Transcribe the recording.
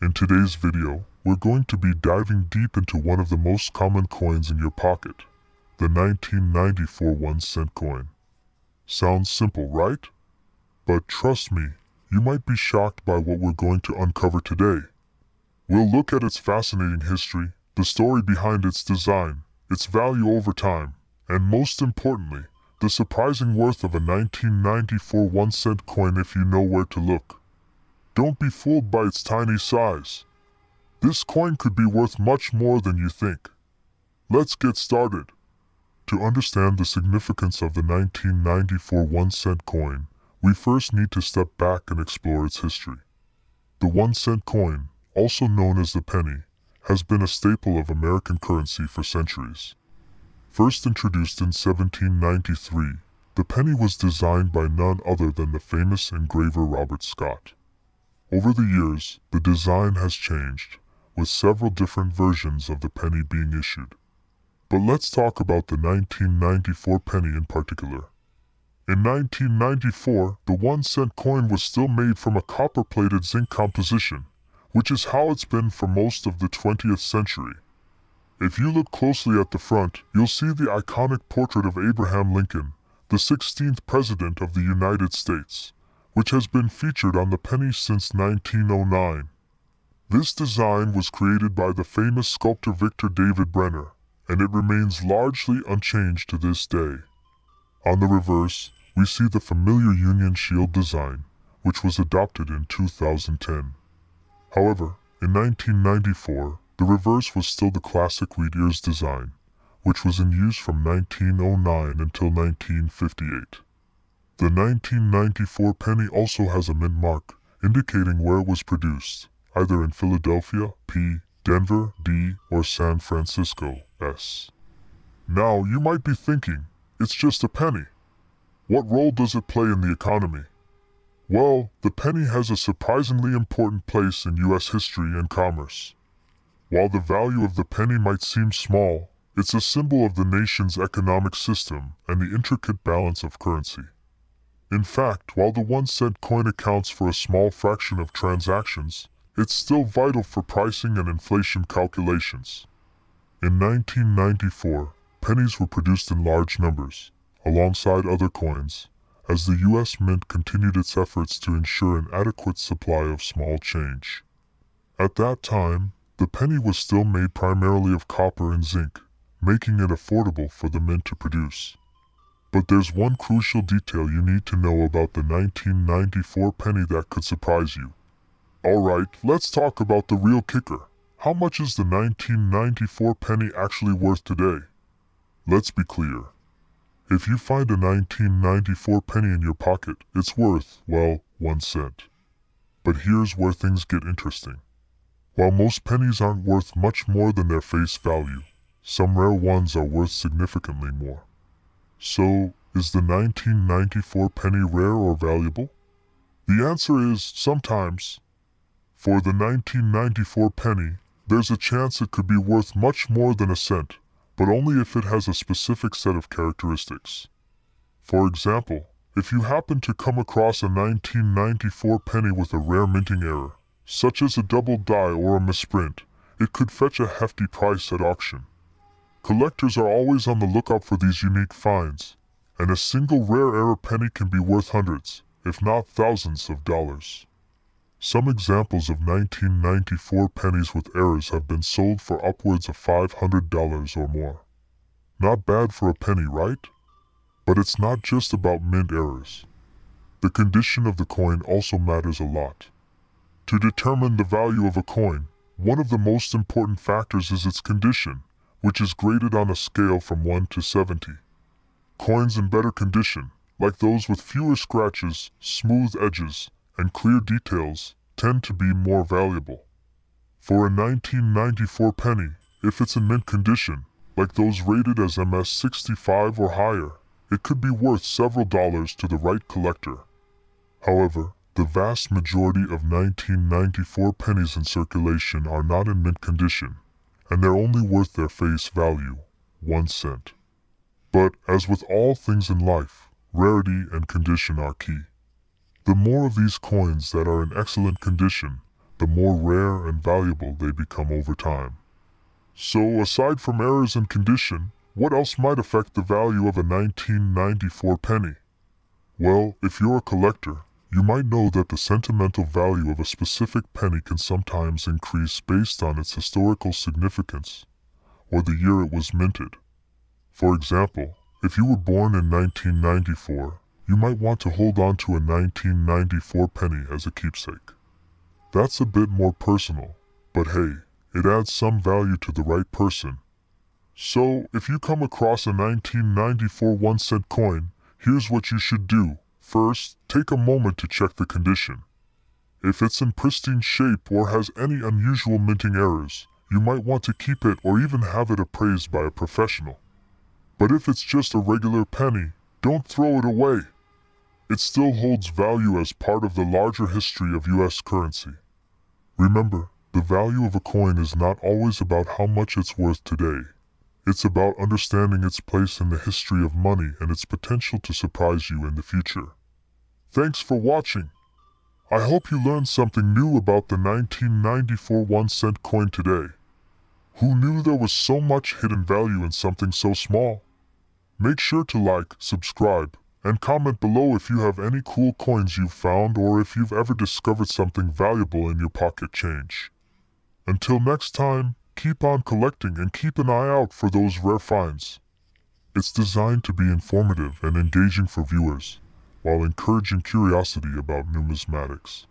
In today's video, we're going to be diving deep into one of the most common coins in your pocket, the 1994 1-cent coin. Sounds simple, right? But trust me, you might be shocked by what we're going to uncover today. We'll look at its fascinating history, the story behind its design, its value over time, and most importantly, the surprising worth of a 1994 1-cent coin if you know where to look. Don't be fooled by its tiny size. This coin could be worth much more than you think. Let's get started. To understand the significance of the 1994 1-cent coin, we first need to step back and explore its history. The 1-cent coin, also known as the penny, has been a staple of American currency for centuries. First introduced in 1793, the penny was designed by none other than the famous engraver Robert Scott. Over the years, the design has changed, with several different versions of the penny being issued. But let's talk about the 1994 penny in particular. In 1994, the 1-cent coin was still made from a copper-plated zinc composition, which is how it's been for most of the 20th century. If you look closely at the front, you'll see the iconic portrait of Abraham Lincoln, the 16th President of the United States, which has been featured on the penny since 1909. This design was created by the famous sculptor Victor David Brenner, and it remains largely unchanged to this day. On the reverse, we see the familiar Union Shield design, which was adopted in 2010. However, in 1994, the reverse was still the classic wheat ears design, which was in use from 1909 until 1958. The 1994 penny also has a mint mark, indicating where it was produced, either in Philadelphia, P, Denver, D, or San Francisco, S. Now, you might be thinking, it's just a penny. What role does it play in the economy? Well, the penny has a surprisingly important place in U.S. history and commerce. While the value of the penny might seem small, it's a symbol of the nation's economic system and the intricate balance of currency. In fact, while the 1-cent coin accounts for a small fraction of transactions, it's still vital for pricing and inflation calculations. In 1994, pennies were produced in large numbers, alongside other coins, as the U.S. Mint continued its efforts to ensure an adequate supply of small change. At that time, the penny was still made primarily of copper and zinc, making it affordable for the mint to produce. But there's one crucial detail you need to know about the 1994 penny that could surprise you. Alright, let's talk about the real kicker. How much is the 1994 penny actually worth today? Let's be clear. If you find a 1994 penny in your pocket, it's worth, well, 1 cent. But here's where things get interesting. While most pennies aren't worth much more than their face value, some rare ones are worth significantly more. So, is the 1994 penny rare or valuable? The answer is sometimes. For the 1994 penny, there's a chance it could be worth much more than a cent, but only if it has a specific set of characteristics. For example, if you happen to come across a 1994 penny with a rare minting error, such as a double die or a misprint, it could fetch a hefty price at auction. Collectors are always on the lookout for these unique finds, and a single rare error penny can be worth hundreds, if not thousands of dollars. Some examples of 1994 pennies with errors have been sold for upwards of $500 or more. Not bad for a penny, right? But it's not just about mint errors. The condition of the coin also matters a lot. To determine the value of a coin, one of the most important factors is its condition, which is graded on a scale from 1 to 70. Coins in better condition, like those with fewer scratches, smooth edges, and clear details, tend to be more valuable. For a 1994 penny, if it's in mint condition, like those rated as MS 65 or higher, it could be worth several dollars to the right collector. However, the vast majority of 1994 pennies in circulation are not in mint condition, and they're only worth their face value, 1 cent. But, as with all things in life, rarity and condition are key. The more of these coins that are in excellent condition, the more rare and valuable they become over time. So, aside from errors and condition, what else might affect the value of a 1994 penny? Well, if you're a collector, you might know that the sentimental value of a specific penny can sometimes increase based on its historical significance or the year it was minted. For example, if you were born in 1994, you might want to hold on to a 1994 penny as a keepsake. That's a bit more personal, but hey, it adds some value to the right person. So, if you come across a 1994 1-cent coin, here's what you should do. First, take a moment to check the condition. If it's in pristine shape or has any unusual minting errors, you might want to keep it or even have it appraised by a professional. But if it's just a regular penny, don't throw it away. It still holds value as part of the larger history of US currency. Remember, the value of a coin is not always about how much it's worth today. It's about understanding its place in the history of money and its potential to surprise you in the future. Thanks for watching. I hope you learned something new about the 1994 1-cent coin today. Who knew there was so much hidden value in something so small? Make sure to like, subscribe, and comment below if you have any cool coins you've found or if you've ever discovered something valuable in your pocket change. Until next time, keep on collecting and keep an eye out for those rare finds. It's designed to be informative and engaging for viewers, while encouraging curiosity about numismatics.